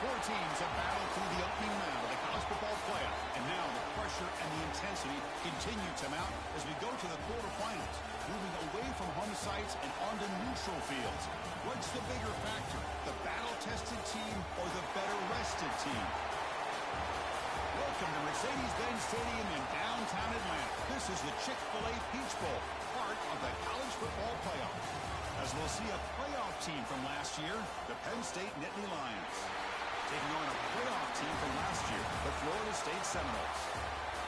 Four teams have battled through the opening round of the college football playoff, and now the pressure and the intensity continue to mount as we go to the quarterfinals, moving away from home sites and onto neutral fields. What's the bigger factor, the battle-tested team or the better-rested team? Welcome to Mercedes-Benz Stadium in downtown Atlanta. This is the Chick-fil-A Peach Bowl, part of the college football playoff. As we'll see a playoff team from last year, the Penn State Nittany Lions, taking on a playoff team from last year, the Florida State Seminoles.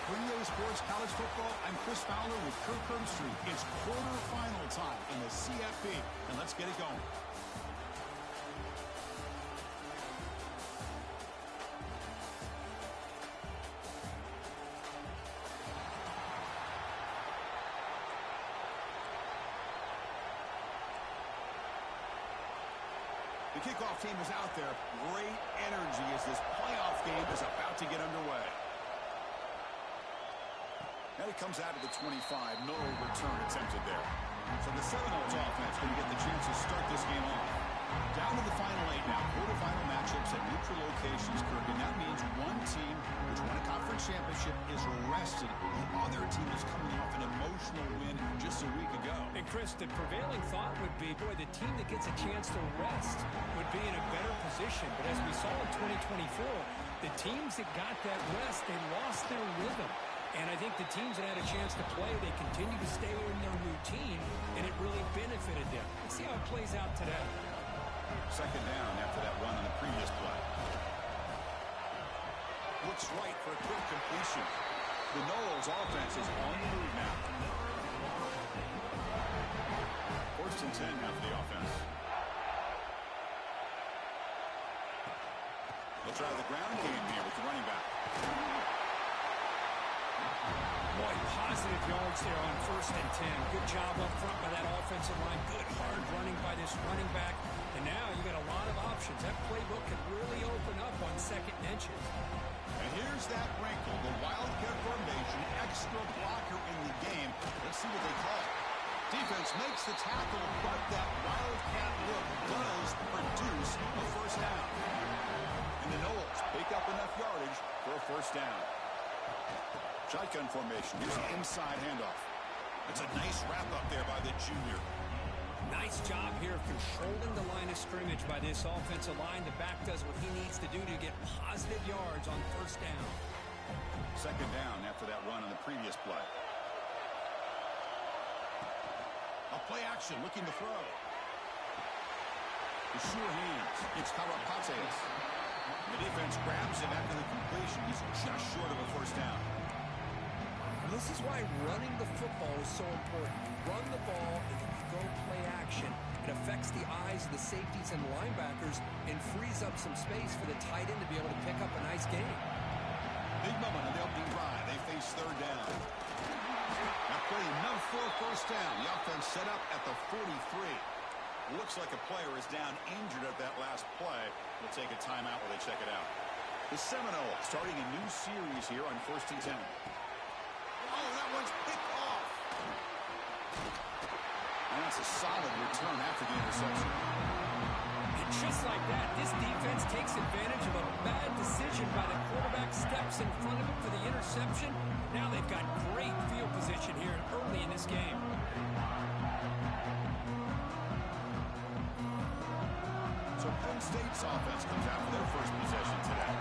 For EA Sports College Football, I'm Chris Fowler with Kirk Herbstreit. It's quarterfinal time in the CFP, and let's get it going. The kickoff team is out there. Great energy as this playoff game is about to get underway. And it comes out of the 25. No return attempted there. So the Seminoles offense going to get the chance to start this game off. Down to the final 8 now. Quarterfinal matchups at neutral locations, Kirk. And that means one team which won a conference championship is rested. The other team is coming off an emotional win just a week ago. And Chris, the prevailing thought would be, boy, the team that gets a chance to rest would be in a better position. But as we saw in 2024, the teams that got that rest, they lost their rhythm. And I think the teams that had a chance to play, they continue to stay in their routine, and it really benefited them. Let's see how it plays out today. Second down after that run on the previous play. Looks right for a quick completion. The Noles offense is on the move now. First and 10 now for the offense. They'll try the ground game here with the running back. Boy, positive yards there on first and 10. Good job up front by that offensive line. Good hard running by this running back. And now you got a lot of options. That playbook could really open up on second and inches. And here's that wrinkle, the wildcat formation, extra blocker in the game. Let's see what they call it. Defense makes the tackle, but that wildcat look does produce a first down. And the Noles pick up enough yardage for a first down. Shotgun formation. Here's the inside handoff. That's a nice wrap up there by the junior. Nice job here controlling the line of scrimmage by this offensive line. The back does what he needs to do to get positive yards on first down. Second down after that run on the previous play. A play action looking to throw. The sure hands. It's Karapates. The defense grabs him after the completion. He's just short of a first down. This is why running the football is so important. You run the ball, and then you go play action. It affects the eyes of the safeties and linebackers and frees up some space for the tight end to be able to pick up a nice game. Big moment on the opening drive. They face third down. Now play enough for a first down. The offense set up at the 43. Looks like a player is down injured at that last play. We'll take a timeout while they check it out. The Seminoles starting a new series here on first and 10. Oh, that one's picked off. And that's a solid return after the interception. And just like that, this defense takes advantage of a bad decision by the quarterback, steps in front of him for the interception. Now they've got great field position here early in this game. So Penn State's offense comes out for their first possession today.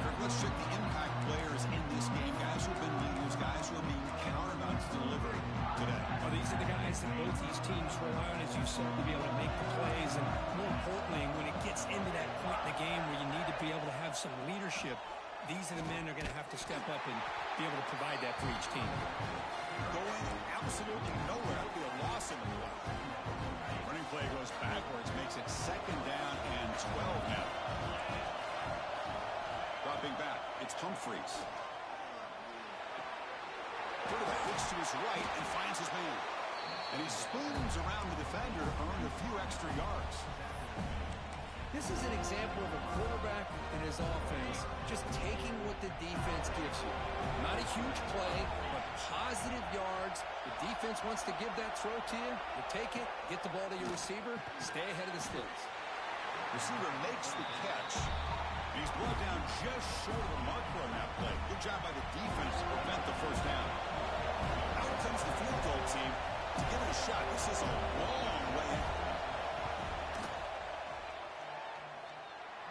Kirk, let's check the impact players in this game. Guys who have been leaders, guys who are being counted on to deliver today. Well, these are the guys that both these teams rely on, as you said, to be able to make the plays. And more importantly, when it gets into that point in the game where you need to be able to have some leadership, these are the men who are going to have to step up and be able to provide that for each team. Going absolutely nowhere. It'll be a loss in the play. Running play goes backwards, makes it second down and 12 now. Dropping back, it's Humphreys. Quarterback looks to his right and finds his man. And he spoons around the defender to earn a few extra yards. This is an example of a quarterback and his offense just taking what the defense gives you. Not a huge play, but positive yards. The defense wants to give that throw to you. You take it, get the ball to your receiver, stay ahead of the sticks. Receiver makes the catch. He's brought down just short of the marker on that play. Good job by the defense to prevent the first down. Out comes the field goal team to give it a shot. This is a long way in.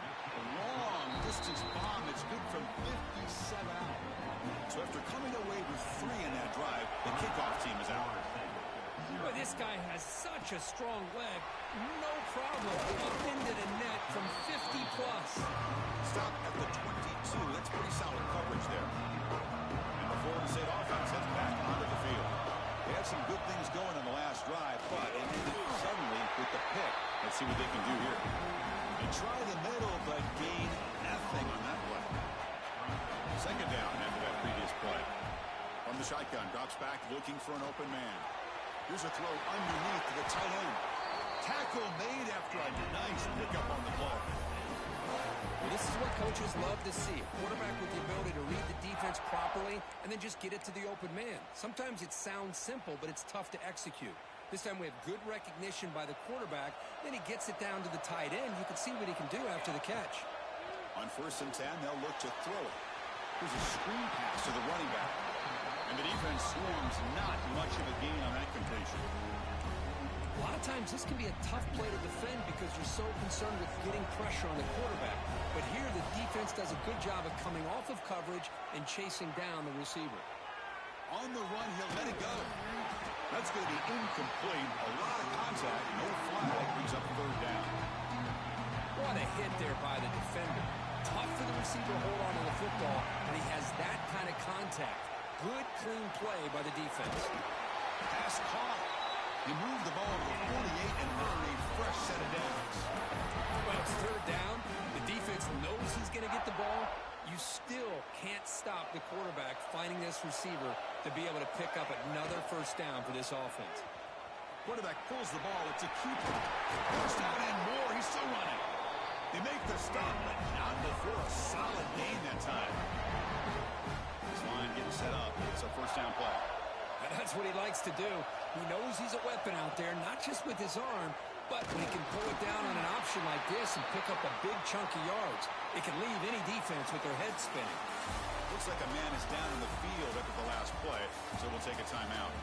A long distance bomb. It's good from 57 out. So after coming away with 3 in that drive, the kickoff team is out. Boy, this guy has such a strong leg. No problem up into the net from 50 plus. Stop at the 22. That's pretty solid coverage there. And the Florida State offense heads back onto the field. They had some good things going in the last drive, but it ended suddenly with the pick. Let's see what they can do here. They try the middle, but gain nothing on that play. Second down after that previous play. From the shotgun, drops back looking for an open man. Here's a throw underneath to the tight end. Tackle made after a nice pickup on the play. Well, this is what coaches love to see. A quarterback with the ability to read the defense properly and then just get it to the open man. Sometimes it sounds simple, but it's tough to execute. This time we have good recognition by the quarterback. Then he gets it down to the tight end. You can see what he can do after the catch. On 1st and 10, they'll look to throw it. Here's a screen pass to the running back. And the defense swarms not much of a gain on that completion. A lot of times this can be a tough play to defend because you're so concerned with getting pressure on the quarterback. But here the defense does a good job of coming off of coverage and chasing down the receiver. On the run, he'll let it go. That's going to be incomplete. A lot of contact. No flag brings up 3rd down. What a hit there by the defender. Tough for the receiver to hold on to the football, and he has that kind of contact. Good, clean play by the defense. Pass caught. He moved the ball to the 48 and earned a fresh set of downs. Well, it's 3rd down. The defense knows he's going to get the ball. You still can't stop the quarterback finding this receiver to be able to pick up another 1st down for this offense. Quarterback pulls the ball. It's a keeper. 1st down and more. He's still running. They make the stop, but not before a solid gain that time. This line getting set up. It's a 1st down play. And that's what he likes to do. He knows he's a weapon out there, not just with his arm, but when he can pull it down on an option like this and pick up a big chunk of yards, it can leave any defense with their head spinning. Looks like a man is down in the field after the last play, so we'll take a timeout.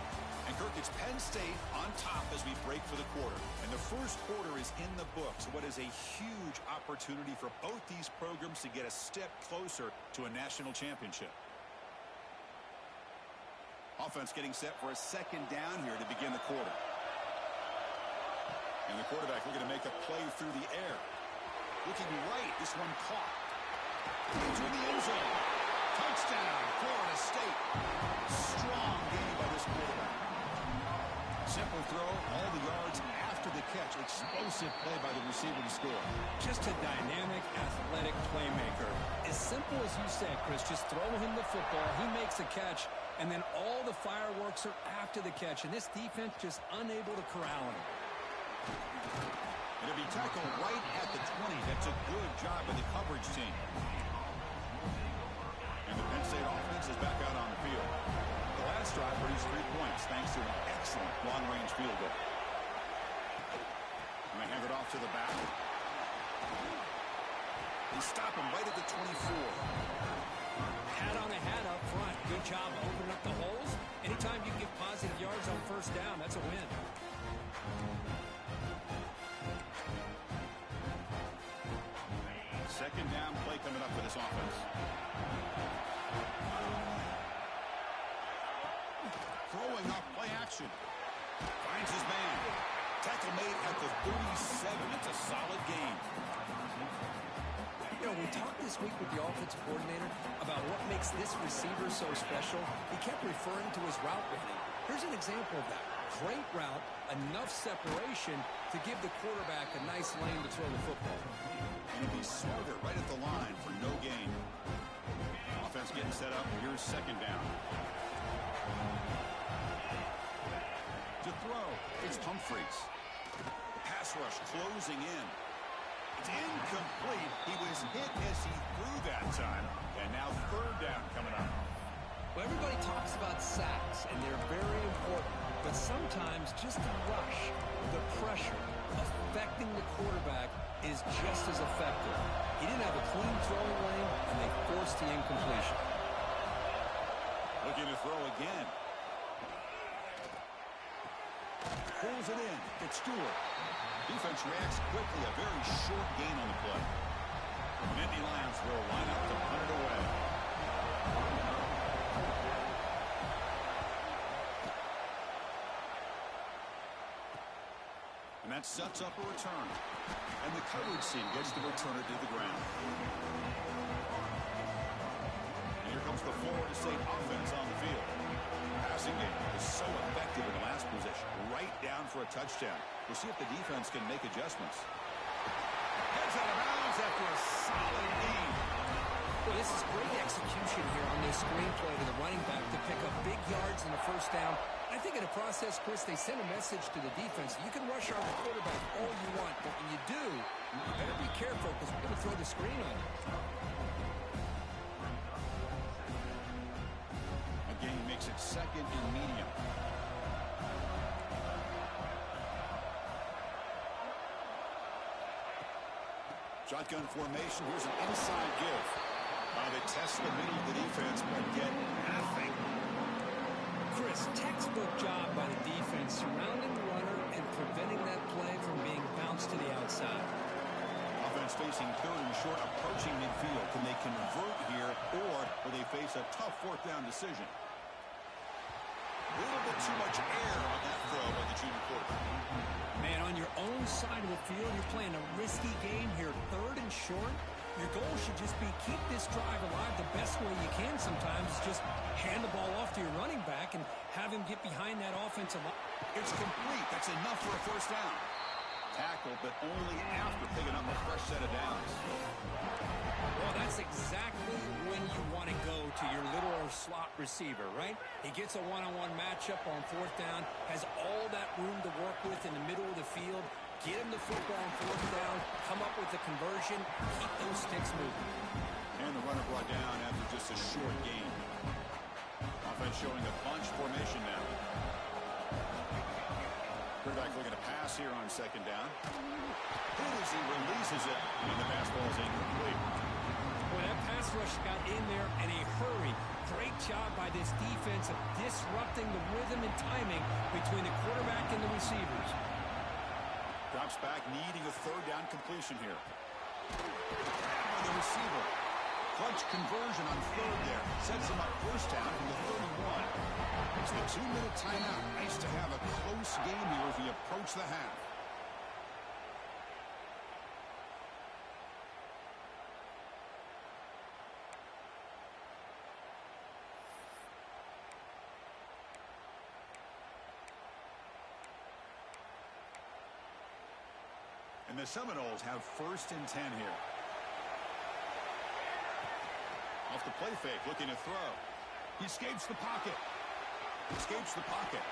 And Kirk, it's Penn State on top as we break for the quarter. And the 1st quarter is in the books. What is a huge opportunity for both these programs to get a step closer to a national championship. Offense getting set for a 2nd down here to begin the quarter. And the quarterback looking to make a play through the air. Looking right, this one caught. Into the end zone. Touchdown, Florida State. Strong game by this quarterback. Simple throw, all the yards after the catch. Explosive play by the receiver to score. Just a dynamic, athletic playmaker. As simple as you said, Chris, just throw him the football. He makes a catch, and then all the fireworks are after the catch. And this defense just unable to corral him. It'll be tackled right at the 20. That's a good job by the coverage team. And the Penn State offense is back out on the field. The last drive produced 3 points thanks to an excellent long-range field goal. And they hand it off to the back. They stop him right at the 24. Hat on a hat up front. Good job opening up the holes. Anytime you get positive yards on 1st down, that's a win. Second down play coming up for this offense. Throwing off play action. Finds his man. Tackle made at the 37. It's a solid game. You know, we talked this week with the offensive coordinator about what makes this receiver so special. He kept referring to his route running. Here's an example of that. Great route, enough separation to give the quarterback a nice lane to throw the football. And he'd be smarter right at the line for no gain. Offense getting set up. Here's 2nd down. To throw, it's Humphreys. The pass rush closing in. It's incomplete. He was hit as he threw that time. And now 3rd down coming up. Well, everybody talks about sacks, and they're very important. But sometimes just the rush, the pressure, affecting the quarterback is just as effective. He didn't have a clean throwing lane, and they forced the incompletion. Looking to throw again. Pulls it in. It's Stewart. Defense reacts quickly. A very short gain on the play. Nittany Lions will line up to punt it away. And that sets up a return. And the coverage team gets the returner to the ground. And here comes the Florida State offense on the field. Passing game is so effective in the last position. Right down for a touchdown. We'll see if the defense can make adjustments. Heads out of bounds after a solid gain. Well, this is great execution here on this screenplay to the running back to pick up big yards in the first down. I think in the process, Chris, they send a message to the defense. You can rush our quarterback all you want, but when you do, you better be careful because we're going to throw the screen on you. Again, makes it second and medium. Shotgun formation. Here's an inside give. They test the middle of the defense, but get nothing. Chris, textbook job by the defense, surrounding the runner and preventing that play from being bounced to the outside. Offense facing third and short, approaching midfield. Can they convert here, or will they face a tough fourth down decision? A little bit too much air on that throw by the junior quarterback. Man, on your own side of the field, you're playing a risky game here. Third and short. Your goal should just be keep this drive alive the best way you can sometimes. Just hand the ball off to your running back and have him get behind that offensive line. It's complete. That's enough for a first down. Tackle, but only after picking up a fresh set of downs. Well, that's exactly when you want to go to your little slot receiver, right? He gets a one-on-one matchup on fourth down, has all that room to work with in the middle of the field. Get him the football on fourth down, come up with the conversion, keep those sticks moving. And the runner brought down after just a short gain. Offense showing a bunch formation now. Quarterback looking to pass here on second down. As he releases it, and the pass ball is incomplete. Well, that pass rush got in there in a hurry. Great job by this defense of disrupting the rhythm and timing between the quarterback and the receivers. Drops back, needing a third down completion here. The receiver. Clutch conversion on third there. Sets him up first down from the 31. It's the 2-minute timeout. Nice to have a close game here as we approach the half. And the Seminoles have first and 10 here. Off the play fake, looking to throw. He escapes the pocket. Escapes the pocket.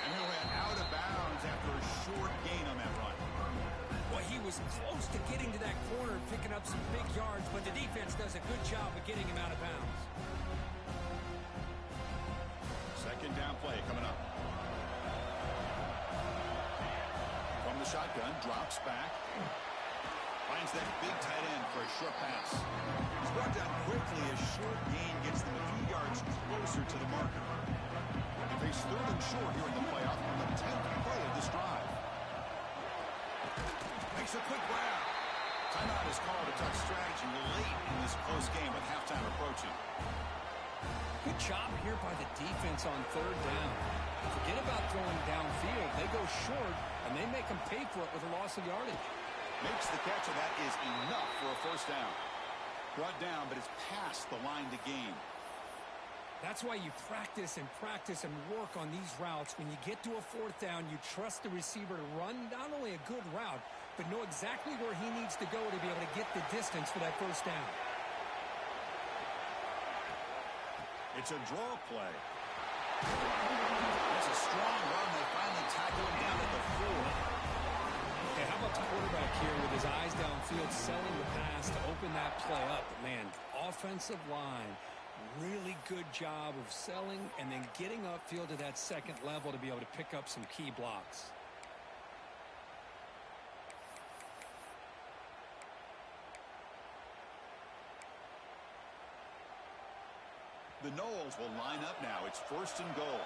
And he went out of bounds after a short gain on that run. Well, he was close to getting to that corner and picking up some big yards, but the defense does a good job of getting him out of bounds. Second down play coming up. From the shotgun, drops back. Finds that big tight end for a short pass. He's brought down quickly. A short gain gets them a few yards closer to the marker. They face third and short here in the playoff on the 10th play of this drive. Makes a quick grab. Timeout is called to talk strategy late in this close game with halftime approaching. Good job here by the defense on third down. Forget about throwing downfield. They go short, and they make them pay for it with a loss of yardage. Makes the catch, and that is enough for a first down. Brought down, but it's past the line to gain. That's why you practice and work on these routes. When you get to a fourth down, you trust the receiver to run not only a good route, but know exactly where he needs to go to be able to get the distance for that first down. It's a draw play. It's a strong run. They finally tackle him down at the 4. Okay, how about the quarterback here with his eyes downfield, selling the pass to open that play up? But man, offensive line, really good job of selling and then getting upfield to that second level to be able to pick up some key blocks. The Knowles will line up now. It's 1st and goal.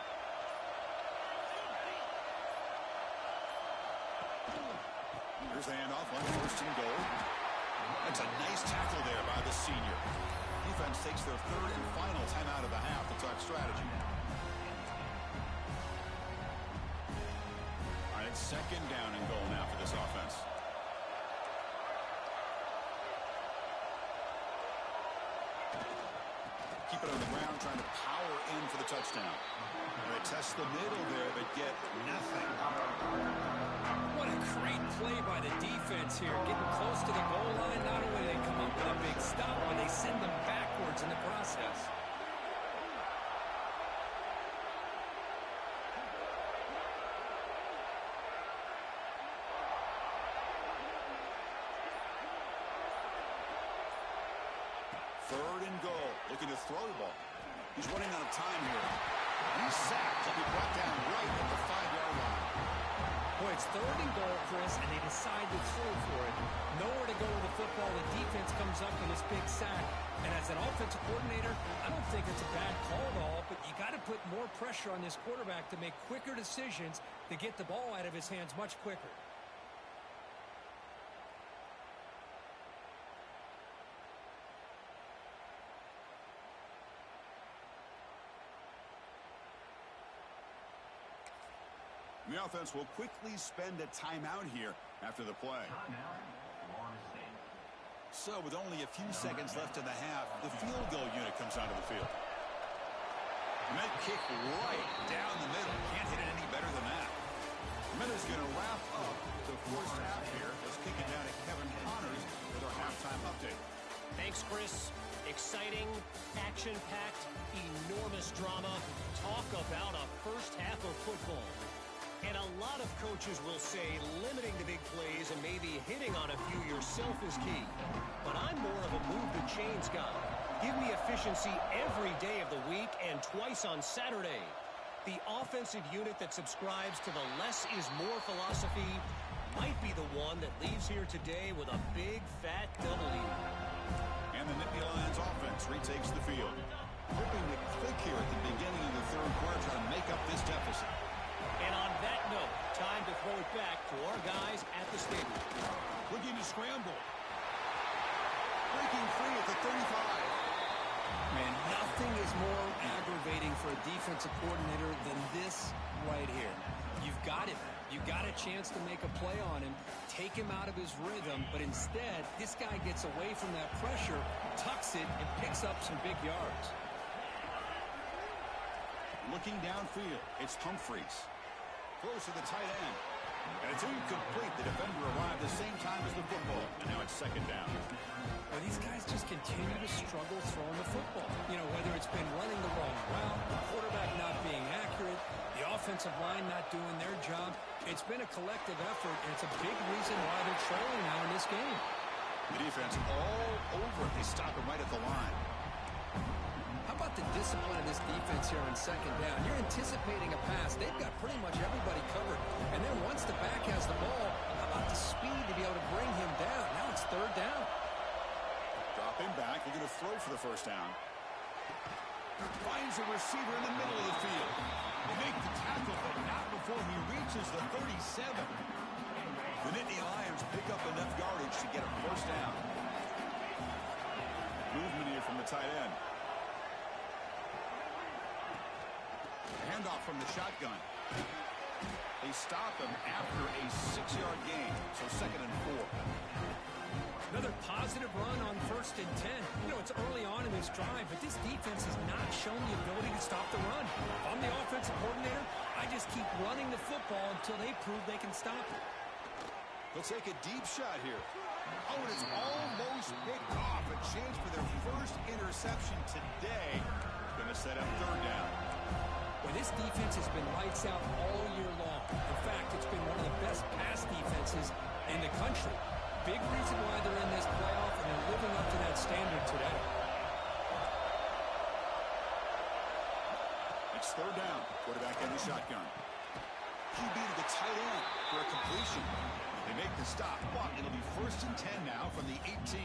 Here's the handoff on 1st and goal. That's a nice tackle there by the senior. Defense takes their 3rd and final timeout of the half to talk strategy. All right, it's 2nd down and goal now for this offense. Keep it on the ground, trying to power in for the touchdown. They test the middle there, but get nothing. What a great play by the defense here. Getting close to the goal line. Not only do they come up with a big stop, but they send them backwards in the process. Third and goal. Looking to throw the ball. He's running out of time here. He's sacked. He'll be brought down right at the 5-yard line. Boy, it's 3rd and goal, Chris, and they decide to throw for it. Nowhere to go with the football. The defense comes up with this big sack. And as an offensive coordinator, I don't think it's a bad call at all, but you got to put more pressure on this quarterback to make quicker decisions to get the ball out of his hands much quicker. The offense will quickly spend a timeout here after the play. So with only a few seconds left in the half, the field goal unit comes onto the field. And that kick right down the middle. Can't hit it any better than that. Minutes going to wrap up the first half here. Let's kick it down to Kevin Connors with our halftime update. Thanks, Chris. Exciting, action-packed, enormous drama. Talk about a first half of football. And a lot of coaches will say limiting the big plays and maybe hitting on a few yourself is key. But I'm more of a move the chains guy. Give me efficiency every day of the week and twice on Saturday. The offensive unit that subscribes to the less is more philosophy might be the one that leaves here today with a big fat W. And the Nittany Lions offense retakes the field. Hoping to click here at the beginning of the 3rd quarter, trying to make up this deficit. And on that note, time to throw it back to our guys at the stadium. Looking to scramble. Breaking free at the 35. Man, nothing is more aggravating for a defensive coordinator than this right here. You've got him. You got a chance to make a play on him, take him out of his rhythm, but instead, this guy gets away from that pressure, tucks it, and picks up some big yards. Looking downfield, it's Humphreys. Close to the tight end. And it's incomplete. The defender arrived the same time as the football. And now it's 2nd down. Well, these guys just continue to struggle throwing the football. You know, whether it's been running the wrong route, the quarterback not being accurate, the offensive line not doing their job. It's been a collective effort, and it's a big reason why they're trailing now in this game. The defense all over it. They stop him right at the line. How about the discipline of this defense here on 2nd down? You're anticipating a pass. They've got pretty much everybody covered. And then once the back has the ball, how about the speed to be able to bring him down? Now it's 3rd down. Drop him back. We're going to throw for the 1st down. Finds a receiver in the middle of the field. They make the tackle, but not before he reaches the 37. The Nittany Lions pick up enough yardage to get a 1st down. Movement here from the tight end. Handoff from the shotgun. They stop him after a 6-yard gain, so 2nd and 4. Another positive run on 1st and 10. You know, it's early on in this drive, but this defense has not shown the ability to stop the run. If I'm the offensive coordinator, I just keep running the football until they prove they can stop it. They'll take a deep shot here. Oh, and it's almost picked off. A chance for their first interception today. Going to set up 3rd down. Well, this defense has been lights out all year long. In fact, it's been one of the best pass defenses in the country. Big reason why they're in this playoff, and they're living up to that standard today. It's 3rd down. Quarterback in the shotgun. QB to the tight end for a completion. They make the stop, but it'll be 1st and 10 now from the 18.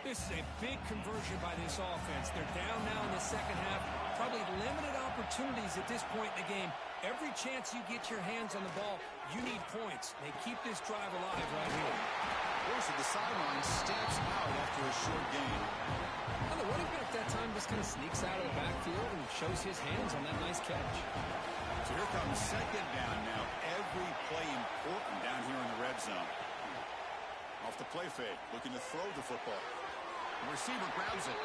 This is a big conversion by this offense. They're down now in the second half. Probably limited opportunities at this point in the game. Every chance you get your hands on the ball, you need points. They keep this drive alive right here. Goes to the sideline, steps out after a short gain. Well, the running back that time just kind of sneaks out of the backfield and shows his hands on that nice catch. So here comes second down now. Every play important down here in the red zone. Off the play fake, looking to throw the football. The receiver grabs it.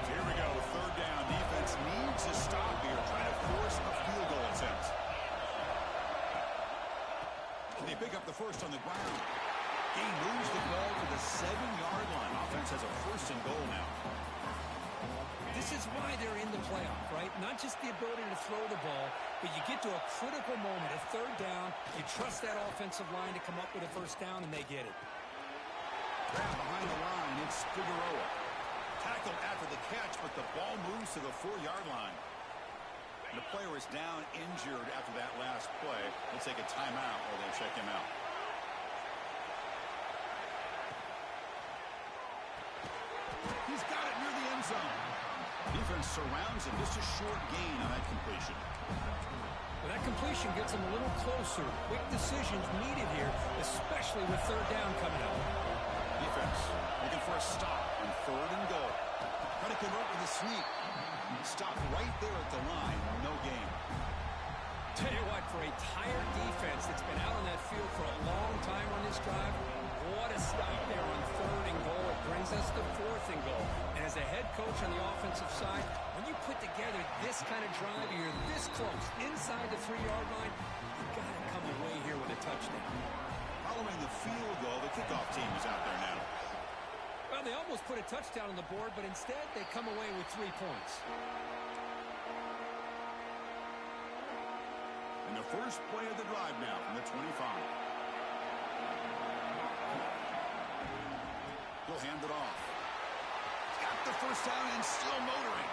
Here we go, third down. Defense needs a stop here, trying to force a field goal attempt. Can they pick up the first on the ground? He moves the ball to the 7-yard line. Offense has a first and goal now. This is why they're in the playoff, right? Not just the ability to throw the ball, but you get to a critical moment, a third down. You trust that offensive line to come up with a first down, and they get it. Grab behind the line, it's Figueroa. Tackled after the catch, but the ball moves to the 4-yard line. And the player is down injured after that last play. They'll take a timeout while they check him out. He's got it near the end zone. Defense surrounds him. Just a short gain on that completion. Well, that completion gets him a little closer. Quick decisions needed here, especially with third down coming up. Defense looking for a stop on third and goal. Try to convert with a sneak. Stop right there at the line. No gain. Tell you what, for a tired defense that's been out on that field for a long time on this drive, what a stop there on third and goal. It brings us to fourth and goal. And as a head coach on the offensive side, when you put together this kind of drive, you're this close, inside the 3-yard line, you got to come away here with a touchdown. Following the field goal, the kickoff team is out there now. Well, they almost put a touchdown on the board, but instead they come away with 3 points. And the first play of the drive now from the 25. He'll hand it off. Got the first down and still motoring.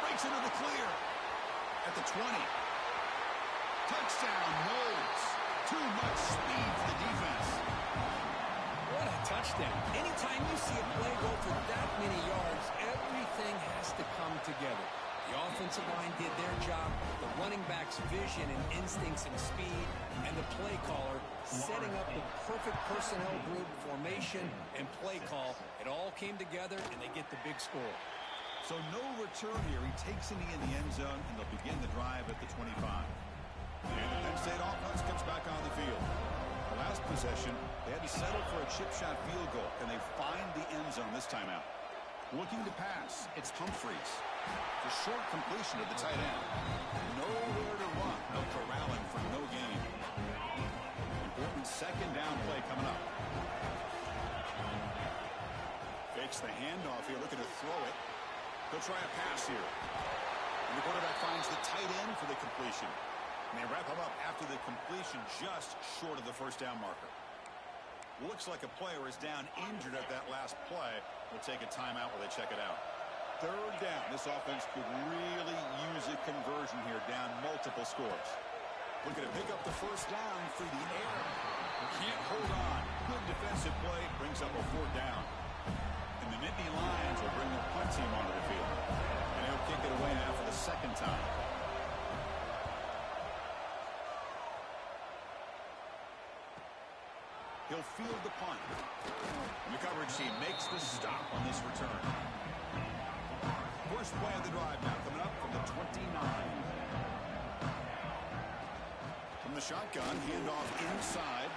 Breaks into the clear. At the 20. Touchdown, Knowles. Too much speed for the defense. What a touchdown. Anytime you see a play go for that many yards, everything has to come together. The offensive line did their job, the running back's vision and instincts and speed, and the play caller setting up the perfect personnel group, formation, and play call. It all came together, and they get the big score. So no return here. He takes it in the end zone, and they'll begin the drive at the 25. And the Penn State offense comes back on the field. The last possession, they had to settle for a chip shot field goal, and they find the end zone this time out. Looking to pass, it's Humphreys. The short completion of the tight end. Nowhere to run. No corralling for no gain. Important second down play coming up. Fakes the handoff here, looking to throw it. He'll try a pass here. And the quarterback finds the tight end for the completion. And they wrap him up after the completion just short of the first down marker. Looks like a player is down injured at that last play. We'll take a timeout while they check it out. Third down. This offense could really use a conversion here, down multiple scores. Looking to pick up the first down through the air. Can't hold on. Good defensive play. Brings up a fourth down. And the Nittany Lions will bring the punt team onto the field. And he'll kick it away now for the second time. He'll field the punt. And the coverage team makes the stop on this return. First play of the drive now coming up from the 29. From the shotgun, handoff inside.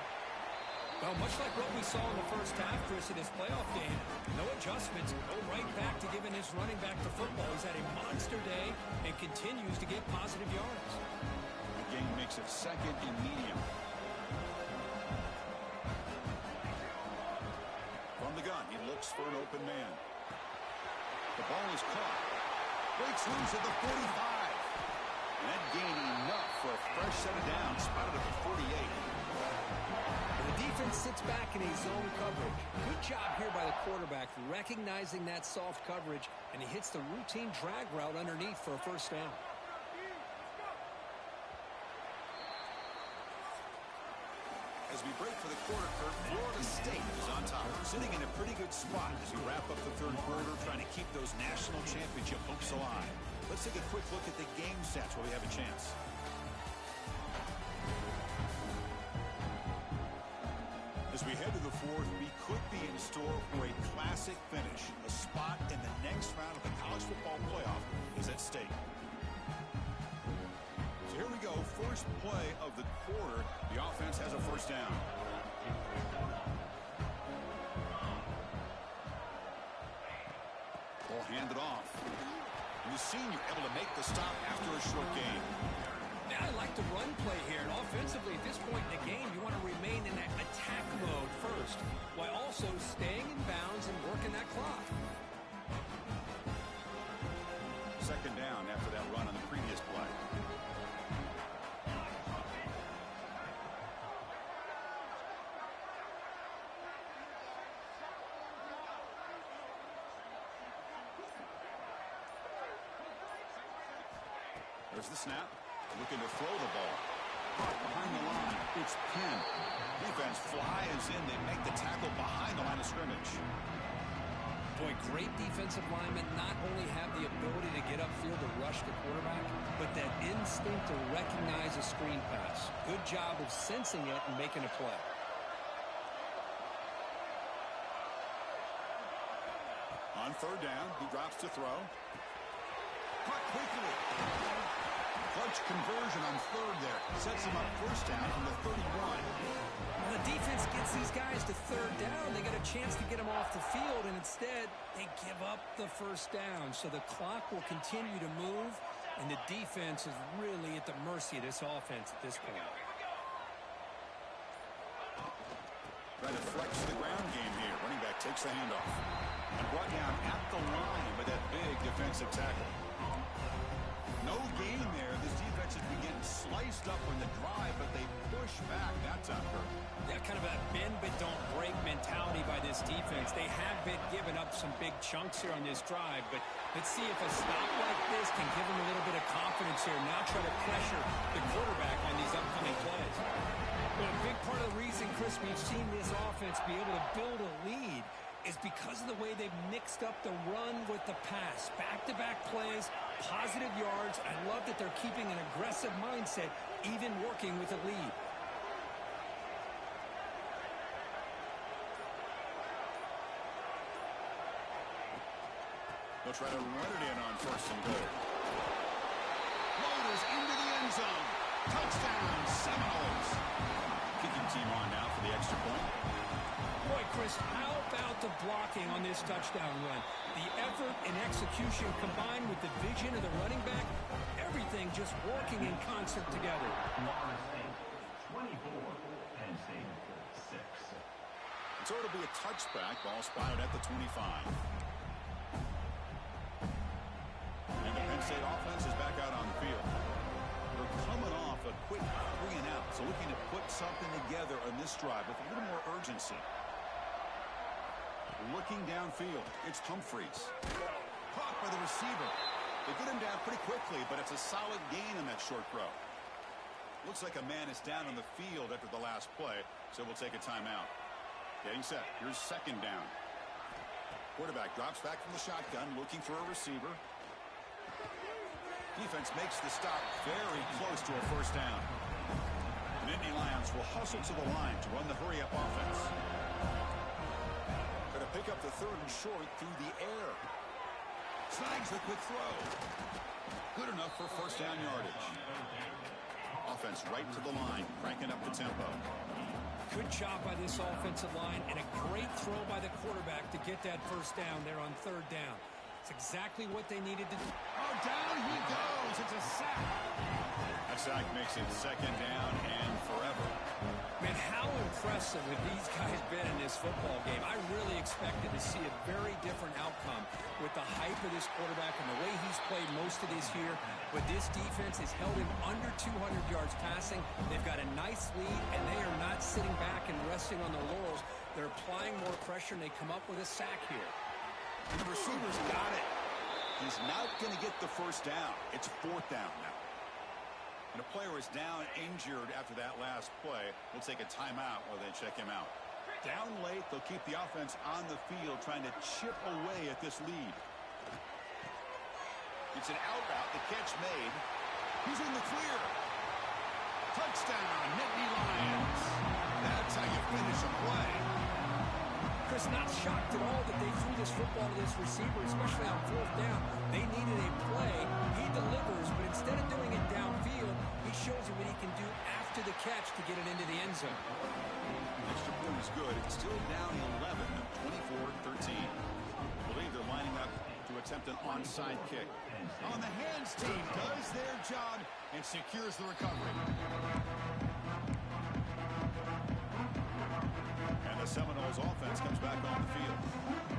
Well, much like what we saw in the first half, Chris, in this playoff game, no adjustments. Go right back to giving his running back the football. He's had a monster day and continues to get positive yards. The game makes it second and medium. From the gun, he looks for an open man. The ball is caught. Breaks loose at the 45. And that gained enough for a fresh set of downs. Spotted at the 48. The defense sits back in a zone coverage. Good job here by the quarterback recognizing that soft coverage, and he hits the routine drag route underneath for a first down. As we break for the quarter, Kurt, Florida State is on top, sitting in a pretty good spot as we wrap up the third quarter, trying to keep those national championship hopes alive. Let's take a quick look at the game stats while we have a chance. As we head to the fourth, we could be in store for a classic finish. A spot in the next round of the college football playoff is at stake. So here we go, first play of the quarter. The offense has a first down. Ball handed off. And the senior able to make the stop after a short gain. Yeah, I like the run play here. And offensively, at this point in the game, you want to remain in that attack mode first, while also staying in bounds and working that clock. Second down after that run on the previous play. There's the snap. Looking to throw the ball. Caught behind the line. It's Penn. Defense flies in. They make the tackle behind the line of scrimmage. Boy, great defensive linemen not only have the ability to get upfield to rush the quarterback, but that instinct to recognize a screen pass. Good job of sensing it and making a play. On third down, he drops to throw. Caught quickly. Clutch conversion on third there. Sets him up first down from the 31. When the defense gets these guys to third down, they got a chance to get them off the field, and instead they give up the first down. So the clock will continue to move, and the defense is really at the mercy of this offense at this point. Trying to flex the ground game here. Running back takes the handoff. And brought down at the line with that big defensive tackle. No gain there. This defense has been getting sliced up on the drive, but they push back that time. Yeah, kind of a bend but don't break mentality by this defense. They have been giving up some big chunks here on this drive, but let's see if a stop like this can give them a little bit of confidence here. Now try to pressure the quarterback on these upcoming plays. But a big part of the reason, Chris, we've seen this offense be able to build a lead is because of the way they've mixed up the run with the pass. Back-to-back plays, positive yards. I love that they're keeping an aggressive mindset, even working with a lead. They'll try to run it in on first and goal. Floaters into the end zone. Touchdown, Seminoles. Kicking team on now for the extra point. Boy, Chris, how about the blocking on this touchdown run? The effort and execution combined with the vision of the running back, everything just working in concert together. 24, Penn State 6. So it'll be a touchback. Ball spotted at the 25. And the Penn State offense is back out on the field. They're coming off a quick 3 and out, so looking to put something together on this drive with a little more urgency. Looking downfield, it's Humphreys. Caught by the receiver. They get him down pretty quickly, but it's a solid gain on that short throw. Looks like a man is down on the field after the last play, so we'll take a timeout. Getting set. Here's second down. Quarterback drops back from the shotgun, looking for a receiver. Defense makes the stop very close to a first down. The Nittany Lions will hustle to the line to run the hurry-up offense. Going to pick up the third and short through the air. Snags the quick throw. Good enough for first down yardage. Offense right to the line, cranking up the tempo. Good job by this offensive line and a great throw by the quarterback to get that first down there on third down. It's exactly what they needed to do. Oh, down he goes. It's a sack. That sack makes it second down and forever. Man, how impressive have these guys been in this football game? I really expected to see a very different outcome with the hype of this quarterback and the way he's played most of this year. But this defense has held him under 200 yards passing. They've got a nice lead, and they are not sitting back and resting on their laurels. They're applying more pressure, and they come up with a sack here. And the receiver's got it. He's not going to get the first down. It's fourth down now. And a player is down injured after that last play. We'll take a timeout while they check him out. Down late, they'll keep the offense on the field trying to chip away at this lead. It's an out route. The catch made. He's in the clear. Touchdown, Nittany Lions. That's how you finish a play. Chris, not shocked at all that they threw this football to this receiver, especially on fourth down. They needed a play. He delivers, but instead of doing it downfield, he shows you what he can do after the catch to get it into the end zone. Extra point is good. It's still down 11, 24-13. I believe they're lining up to attempt an onside kick. On the hands team does their job and secures the recovery. And the Seminoles offense comes back on the field.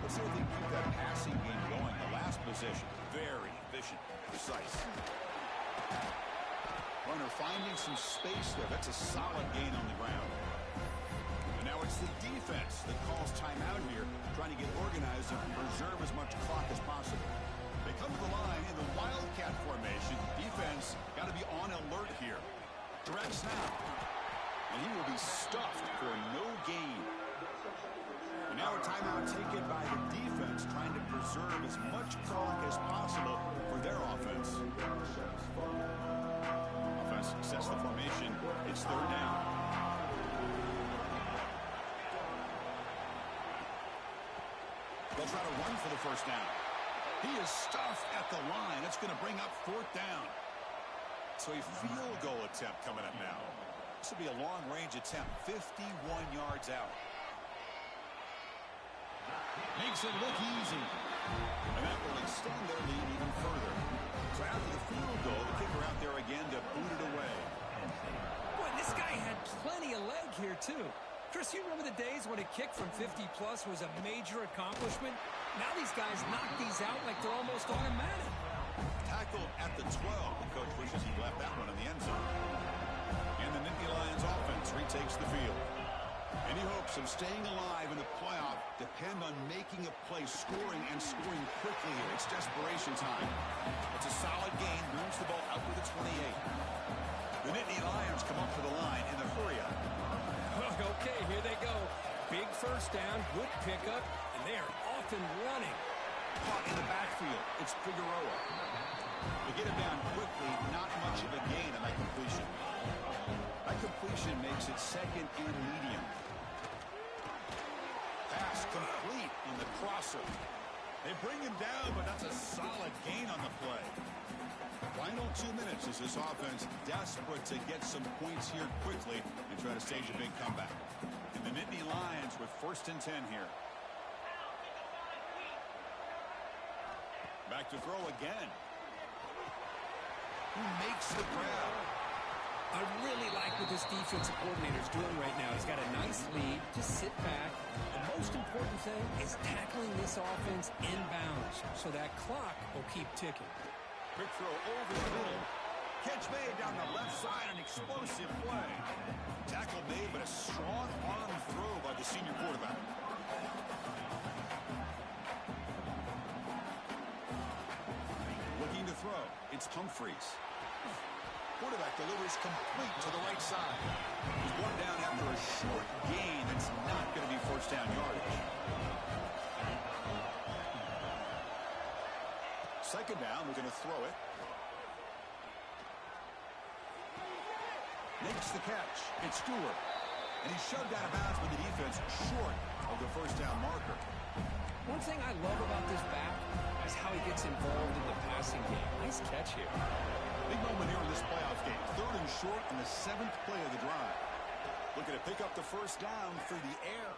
Let's see if they can keep that passing game going. The last possession, very efficient, precise. Runner finding some space there. That's a solid gain on the ground. And now it's the defense that calls timeout here, trying to get organized and preserve as much clock as possible. They come to the line in the Wildcat formation. Defense got to be on alert here. Direct snap. And he will be stuffed for no gain. And now a timeout taken by the defense, trying to preserve as much clock as possible for their offense. Offense sets the formation. It's third down. They'll try to run for the first down. He is stuffed at the line. It's going to bring up fourth down. So a field goal attempt coming up now. This will be a long-range attempt, 51 yards out. Makes it look easy. And that will extend their lead even further. So after the field goal, the kicker out there again to boot it away. Boy, this guy had plenty of leg here, too. Chris, you remember the days when a kick from 50-plus was a major accomplishment? Now these guys knock these out like they're almost automatic. Tackled at the 12. The coach wishes he left that one in the end zone. And the Nittany Lions offense retakes the field. Any hopes of staying alive in the playoff depend on making a play, scoring, and scoring quickly here. It's desperation time. It's a solid gain. Moves the ball out to the 28. The Nittany Lions come up to the line in the hurry-up. Okay, here they go. Big first down, good pickup, and they are off and running. Caught in the backfield. It's Figueroa. They get him down quickly. Not much of a gain on that completion. That completion makes it second and medium. Pass complete on the crosser. They bring him down, but that's a solid gain on the play. Final 2 minutes as this offense desperate to get some points here quickly and try to stage a big comeback. And the Nittany Lions with 1st and 10 here. Back to throw again. Who makes the grab? I really like what this defensive coordinator is doing right now. He's got a nice lead. Just sit back. The most important thing is tackling this offense inbounds so that clock will keep ticking. Quick throw over the middle. Catch made down the left side. An explosive play. Tackle made, but a strong arm throw by the senior quarterback. Looking to throw. It's Humphreys. Quarterback delivers complete to the right side. He's one down after a short gain. It's not going to be first down yardage. Second down, we're going to throw it. Makes the catch. It's Stewart. And he's shoved out of bounds with the defense short of the first down marker. One thing I love about this back is how he gets involved in the passing game. Nice catch here. Big moment here in this playoff game. 3rd and short on the 7th play of the drive. Looking to pick up the first down through the air.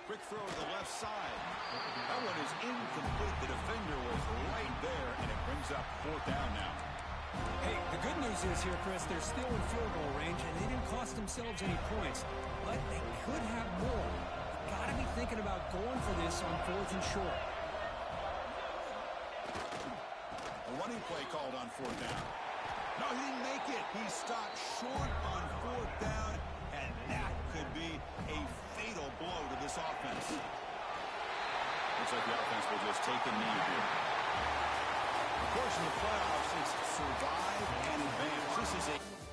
Quick throw to the left side. That one is incomplete. The defender was right there, and it brings up 4th down now. Hey, the good news is here, Chris, they're still in field goal range, and they didn't cost themselves any points. But they could have more. Got to be thinking about going for this on 4th and short. A running play called on 4th down. No, he didn't make it. He stopped short on 4th down, and that could be a fatal blow to this offense. Looks like the offense will just take a knee here. course of the playoffs, it's survive and advance. This is a